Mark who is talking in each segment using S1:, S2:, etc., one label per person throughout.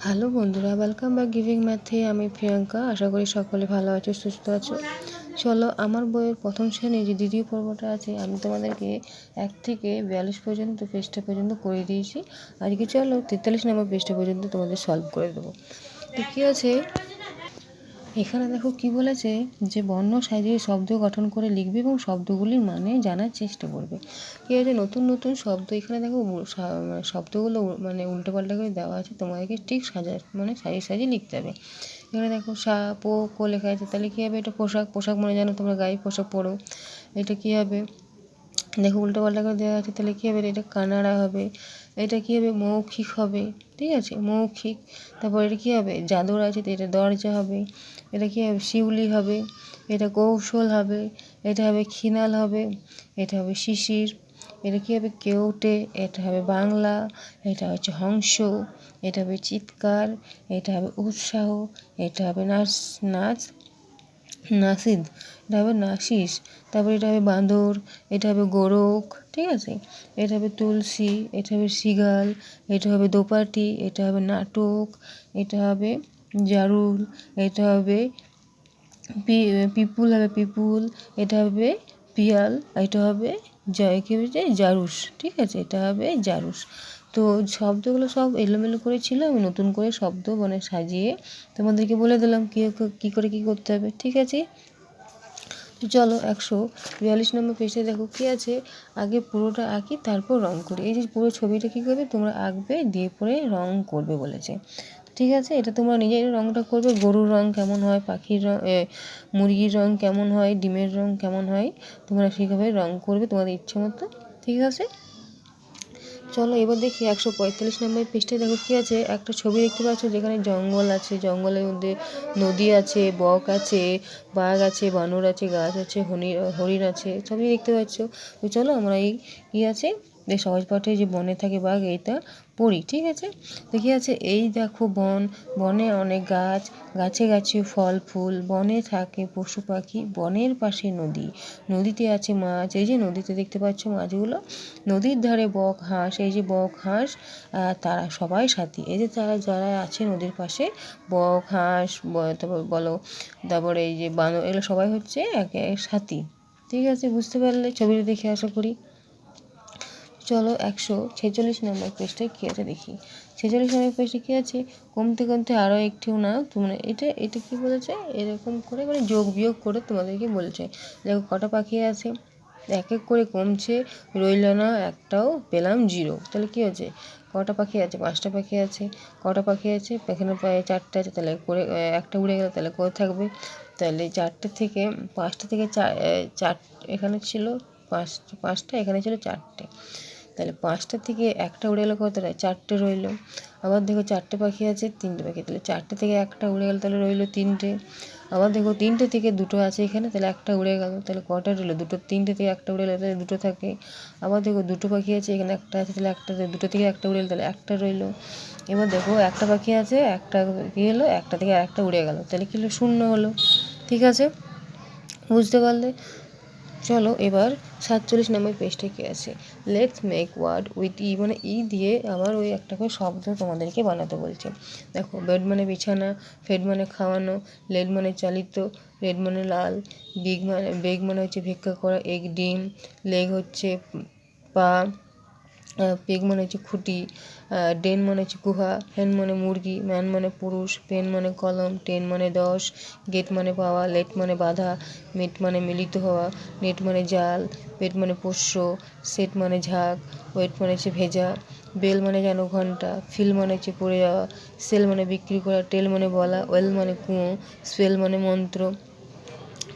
S1: Hello বন্ধুরা, welcome back giving ম্যাথে। আমি প্রিয়াঙ্কা। আশা করি সকলে ভালো আছো, সুস্থ আছো। চলো, আমার বইয়ের প্রথম শ্রেণীর যে দ্বিতীয় পর্বটা আছে, আমি তোমাদেরকে 1 থেকে 42 পর্যন্ত পৃষ্ঠা পর্যন্ত করে দিয়েছি। আজকে চলো 43 নম্বর পৃষ্ঠা পর্যন্ত তোমাদের সলভ করে দেবো। তো কী আছে এখানে দেখো কি বলেছে, যে বর্ণ সাজিয়ে শব্দ গঠন করে লিখবে এবং শব্দগুলির মানে জানার চেষ্টা করবে। কি আছে, নতুন নতুন শব্দ এখানে দেখো শব্দগুলো উল্টোপাল্টা করে দেওয়া আছে, তোমাদেরকে ঠিক সাজিয়ে সাজিয়ে লিখতে হবে। এখানে দেখো সা পো কো লেখা আছে, তাহলে কী হবে, এটা পোশাক। পোশাক মানে জানো তোমরা, গায়ে পোশাক পরো। এটা কী হবে, দেখো উল্টোপাল্টা করে দেওয়া আছে, তাহলে কী হবে, এটা কানাড়া হবে। এটা কী হবে, মৌখিক হবে। ঠিক আছে, মৌখিক। তারপর এটা কী হবে, জাদুর আছে, তো এটা দরজা হবে। এটা কী হবে, শিউলি হবে। এটা কৌশল হবে। এটা হবে খিনাল হবে। এটা হবে শিশির। এটা কী হবে, কেউটে। এটা হবে বাংলা। এটা হচ্ছে হংস। এটা হবে চিৎকার। এটা হবে উৎসাহ। এটা হবে নাচ নাসিদ। এটা হবে নাসিস। তারপর এটা হবে বাঁদর। এটা হবে গোরক। ঠিক আছে, এটা হবে তুলসী। এটা হবে শিগাল। এটা হবে দোপাটি। এটা হবে নাটক। এটা হবে জারুল। এটা হবে পিপুল হবে পিপুল। এটা হবে পিয়াল। এটা হবে কী হচ্ছে, জারুস। ঠিক আছে, এটা হবে জারুস। তো শব্দগুলো সব এলোমেলো করে ছিল, আমি নতুন করে শব্দ সাজিয়ে তোমাদেরকে বলে দিলাম কী করে কী করতে হবে। ঠিক আছে, তো চলো 142 নম্বর পেজে দেখো কী আছে, আগে পুরোটা আঁকি তারপর রং করি। এই যে পুরো ছবিটা কী করবে, তোমরা আঁকবে, দিয়ে পরে রং করবে বলেছে। ঠিক আছে, এটা তোমরা নিজেই রংটা করবে। গরুর রং কেমন হয়, পাখির রং, মুরগির রং কেমন হয়, ডিমের রং কেমন হয়, তোমরা সেইভাবে রং করবে তোমাদের ইচ্ছে মতো। ঠিক আছে, চলো এবার দেখি 145 নম্বর পৃষ্ঠায় দেখো কী আছে, একটা ছবি দেখতে পাচ্ছ যেখানে জঙ্গল আছে, জঙ্গলের মধ্যে নদী আছে, বক আছে, বাঘ আছে, বানর আছে, গাছ আছে, হরিণ আছে, সবই দেখতে পাচ্ছ। তো চলো আমরা এই কী আছে, বেশ সহজ পাঠে যে বনে থাকে বাঘ, এইটা পড়ি। ঠিক আছে, তো কী আছে, এই দেখো বন, বনে অনেক গাছ, গাছে গাছে ফল ফুল, বনে থাকে পশু পাখি, বনের পাশে নদী, নদীতে আছে মাছ। এই যে নদীতে দেখতে পাচ্ছ মাছগুলো, নদীর ধারে বক হাঁস, এই যে বক হাঁস, তারা সবাই সাথী। এই যে তারা যারা আছে নদীর পাশে, বক হাঁস, তারপর বলো, তারপরে এই যে বানর, এগুলো সবাই হচ্ছে একে সাথী। ঠিক আছে, বুঝতে পারলে ছবিটা দেখে আশা করি। চলো 146 নম্বর পেজটায় কী আছে দেখি। 46 নম্বর পেজে কী আছে, কমতে কমতে আরও একটিও না, তোমরা এটা কী বলেছে, এরকম করে যোগ বিয়োগ করে তোমাদেরকে বলছে। দেখো কটা পাখি আছে, এক এক করে কমছে, রইল না একটাও, পেলাম 0। তাহলে কী হচ্ছে, কটা পাখি আছে, 5টা পাখি আছে। কটা পাখি আছে, এখানে প্রায় 4টে আছে, তাহলে করে একটা উড়ে গেল, তাহলে করে থাকবে। তাহলে 4টে থেকে 5টা থেকে 4 এখানে ছিল 5টা, এখানে ছিল 4টে। তাহলে 5টা থেকে একটা উড়ে গেলো, কতটা, 4টে রইল। আবার দেখো 4টে পাখি আছে, 3টে পাখি, তাহলে 4টে থেকে একটা উড়ে গেল, তাহলে রইল 3টে। আবার দেখো 3টে থেকে 2টো আছে এখানে, তাহলে একটা উড়ে গেল, তাহলে কটা রইলো, 2টো। 3টে থেকে একটা উড়ে গেলে তাহলে 2টো থাকে। আবার দেখো 2টো পাখি আছে এখানে, একটা আছে, তাহলে একটা, 2টো থেকে একটা উড়ে গেল, তাহলে একটা রইলো। এবার দেখো একটা পাখি আছে, একটা কী হলো, একটা থেকে একটা উড়ে গেল, তাহলে কী হলো, 0 হলো। ঠিক আছে, বুঝতে পারলে। চলো এবার 47 নম্বর পেজটা কী আছে, লেটস মেক ওয়ার্ড উইথ ই, ই দিয়ে আবার ওই একটা করে শব্দ তোমাদেরকে বানাতে বলছে। দেখো, বেড মানে বিছানা, ফেড মানে খাওয়ানো, লেড মানে চালিত, রেড মানে লাল, বেগ মানে হচ্ছে ভিক্ষা করা, এগ ডিম, লেগ হচ্ছে পা, পেগ মানে হচ্ছে খুঁটি, ডেন মানে হচ্ছে গুহা, হেন মানে মুরগি, ম্যান মানে পুরুষ, পেন মানে কলম, 10 মানে 10, গেট মানে পাওয়া, লেট মানে বাধা, মিট মানে মিলিত হওয়া, নেট মানে জাল, পেট মানে পোষ্য, সেট মানে ঝাঁক, ওয়েট মানে হচ্ছে ভেজা, বেল মানে যেন ঘন্টা, ফিল মানে হচ্ছে পড়ে যাওয়া, সেল মানে বিক্রি করা, টেল মানে বলা, ওয়েল মানে কুঁয়ো, স্পেল মানে মন্ত্র।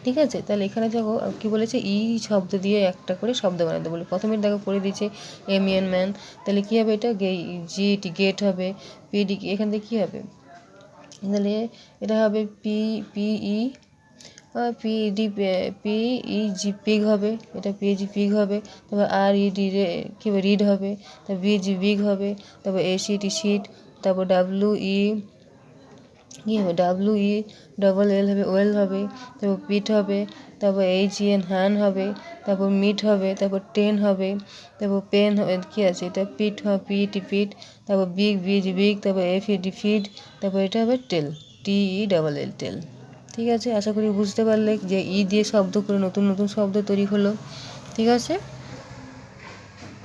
S1: ঠিক আছে, তাহলে এখানে দেখো কী বলেছে, ই শব্দ দিয়ে একটা করে শব্দ বানাতে বলে। প্রথমে দেখো করে দিয়েছে এমিয়ান ম্যান, তাহলে কী হবে, এটা গেট হবে। পিডি এখান থেকে কী হবে, তাহলে এটা হবে পিই পিডি পিইজি পিগ হবে, এটা পিজি পিগ হবে। তারপর আর ইডি কী হবে, রিড হবে। তারপর বিজি বিগ হবে। তারপর এসিটি সিট। তারপর ডাব্লিউ ই কী হবে WE হবে, ওয়েল হবে, তারপর পিট হবে, তারপর HEN হ্যান হবে, তারপর মিট হবে, তারপর টেন হবে, তারপর পেন হবে, কী আছে এটা পিট হবে, পিট, তারপর বিগ, তারপর ফিড, তারপর এটা হবে টেল, TELL টেল। ঠিক আছে, আশা করি বুঝতে পারলে যে দিয়ে শব্দ করে নতুন নতুন শব্দ তৈরি হলো। ঠিক আছে।